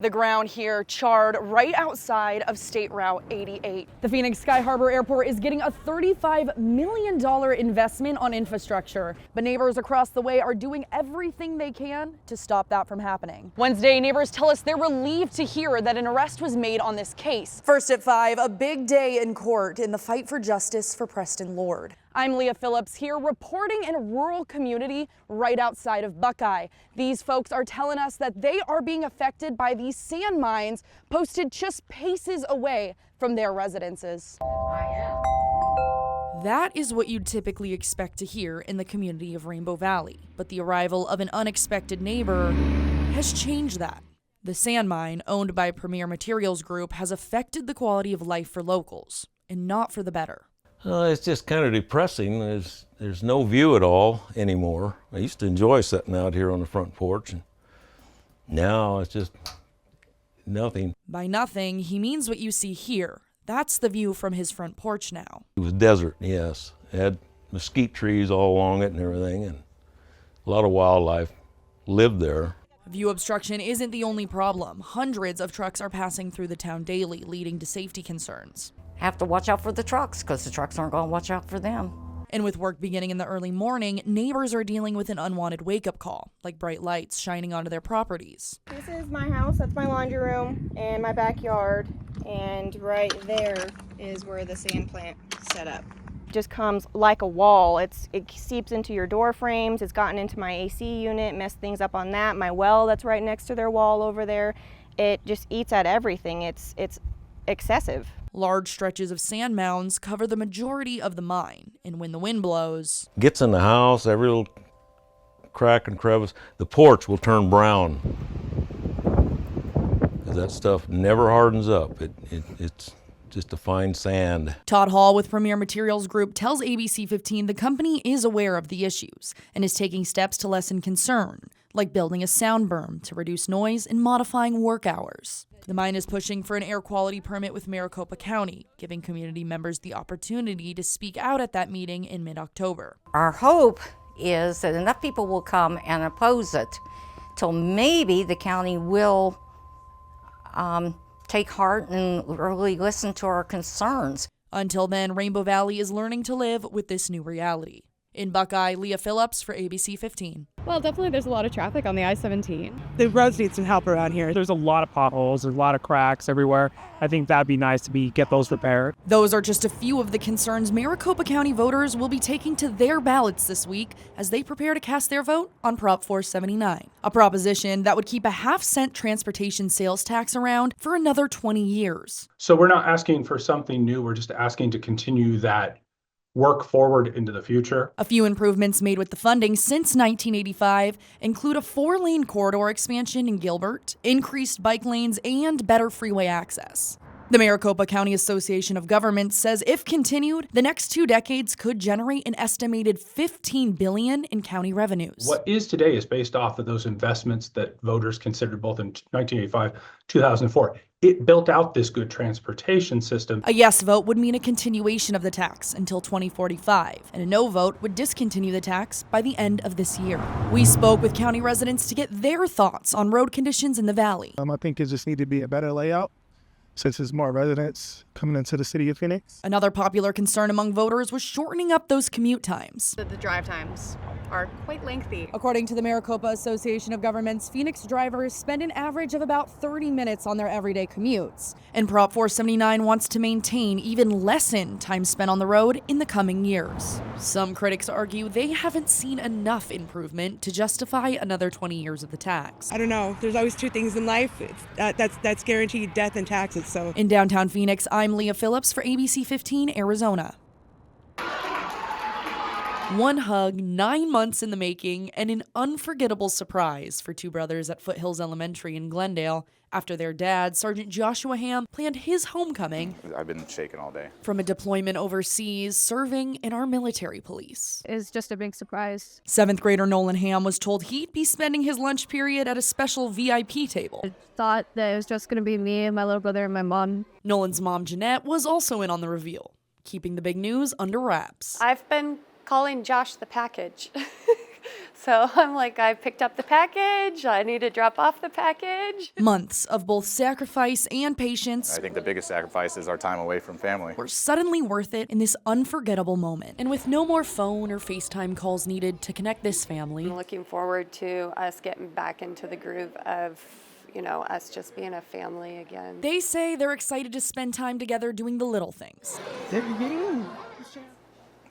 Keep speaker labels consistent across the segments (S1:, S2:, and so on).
S1: The ground here charred right outside of State Route 88. The Phoenix Sky Harbor Airport is getting a $35 million investment on infrastructure, but neighbors across the way are doing everything they can to stop that from happening. Wednesday, neighbors tell us they're relieved to hear that an arrest was made on this case. First at 5, a big day in court in the fight for justice for Preston Lord. I'm Leah Phillips here reporting in a rural community right outside of Buckeye. These folks are telling us that they are being affected by these sand mines posted just paces away from their residences. That is what you'd typically expect to hear in the community of Rainbow Valley, but the arrival of an unexpected neighbor has changed that. The sand mine, owned by Premier Materials Group, has affected the quality of life for locals, and not for the better.
S2: It's just kind of depressing. There's no view at all anymore. I used to enjoy sitting out here on the front porch, and now it's just nothing.
S1: By nothing, he means what you see here. That's the view from his front porch now.
S2: It was desert, yes. It had mesquite trees all along it and everything, and a lot of wildlife lived there.
S1: View obstruction isn't the only problem. Hundreds of trucks are passing through the town daily, leading to safety concerns.
S3: Have to watch out for the trucks because the trucks aren't going to watch out for them.
S1: And with work beginning in the early morning, neighbors are dealing with an unwanted wake-up call, like bright lights shining onto their properties.
S4: This is my house, that's my laundry room and my backyard, and right there is where the sand plant set up. It just comes like a wall. It seeps into your door frames. It's gotten into my AC unit, messed things up on that. My well that's right next to their wall over there. It just eats at everything. It's excessive.
S1: Large stretches of sand mounds cover the majority of the mine, and when the wind blows,
S2: Gets in the house, every little crack and crevice, the porch will turn brown. Because that stuff never hardens up. It's just a fine sand.
S1: Todd Hall with Premier Materials Group tells ABC 15 the company is aware of the issues and is taking steps to lessen concern, like building a sound berm to reduce noise and modifying work hours. The mine is pushing for an air quality permit with Maricopa County, giving community members the opportunity to speak out at that meeting in mid-October.
S3: Our hope is that enough people will come and oppose it till maybe the county will take heart and really listen to our concerns.
S1: Until then, Rainbow Valley is learning to live with this new reality. In Buckeye, Leah Phillips for ABC 15.
S5: Well, definitely there's a lot of traffic on the I-17.
S6: The roads need some help around here. There's a lot of potholes, there's a lot of cracks everywhere. I think that'd be nice to get those repaired.
S1: Those are just a few of the concerns Maricopa County voters will be taking to their ballots this week as they prepare to cast their vote on Prop 479, a proposition that would keep a half-cent transportation sales tax around for another 20 years.
S7: So we're not asking for something new, we're just asking to continue that work forward into the future.
S1: A few improvements made with the funding since 1985 include a 4-lane corridor expansion in Gilbert, increased bike lanes, and better freeway access. The Maricopa County Association of Governments says if continued, the next 2 decades could generate an estimated $15 billion in county revenues.
S7: What is today is based off of those investments that voters considered both in 1985, 2004. It built out this good transportation system.
S1: A yes vote would mean a continuation of the tax until 2045, and a no vote would discontinue the tax by the end of this year. We spoke with county residents to get their thoughts on road conditions in the valley.
S8: I think it just need to be a better layout since there's more residents coming into the city of Phoenix.
S1: Another popular concern among voters was shortening up those commute times.
S5: The drive times are quite lengthy.
S1: According to the Maricopa Association of Governments, Phoenix drivers spend an average of about 30 minutes on their everyday commutes. And Prop 479 wants to maintain, even lessen, time spent on the road in the coming years. Some critics argue they haven't seen enough improvement to justify another 20 years of the tax.
S9: I don't know. There's always two things in life. That's guaranteed: death and taxes. So
S1: in downtown Phoenix, I'm Leah Phillips for ABC 15 Arizona. One hug, 9 months in the making, and an unforgettable surprise for two brothers at Foothills Elementary in Glendale after their dad, Sergeant Joshua Ham, planned his homecoming.
S10: I've been shaking all day.
S1: From a deployment overseas, serving in our military police.
S5: It's just a big surprise.
S1: 7th grader Nolan Ham was told he'd be spending his lunch period at a special VIP table.
S5: I thought that it was just going to be me and my little brother and my mom.
S1: Nolan's mom, Jeanette, was also in on the reveal, keeping the big news under wraps.
S11: I've been calling Josh the package.
S10: So I'm like, I picked up the package. I need to drop off the package.
S1: Months of both sacrifice and patience
S11: I think the biggest sacrifice is our time away from family.
S1: were suddenly worth it in this unforgettable moment. And with no more phone or FaceTime calls needed to connect this family,
S10: I'm looking forward to us getting back into the groove of, us just being a family again.
S1: they say they're excited to spend time together doing the little things.
S11: There's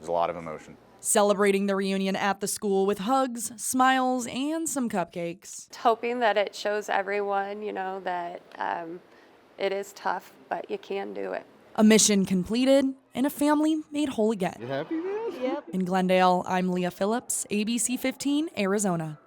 S11: a lot of emotion.
S1: Celebrating the reunion at the school with hugs, smiles, and some cupcakes.
S10: Hoping that it shows everyone, that it is tough, but you can do it.
S1: A mission completed and a family made whole again.
S11: You happy, man?
S1: In Glendale, I'm Leah Phillips, ABC 15, Arizona.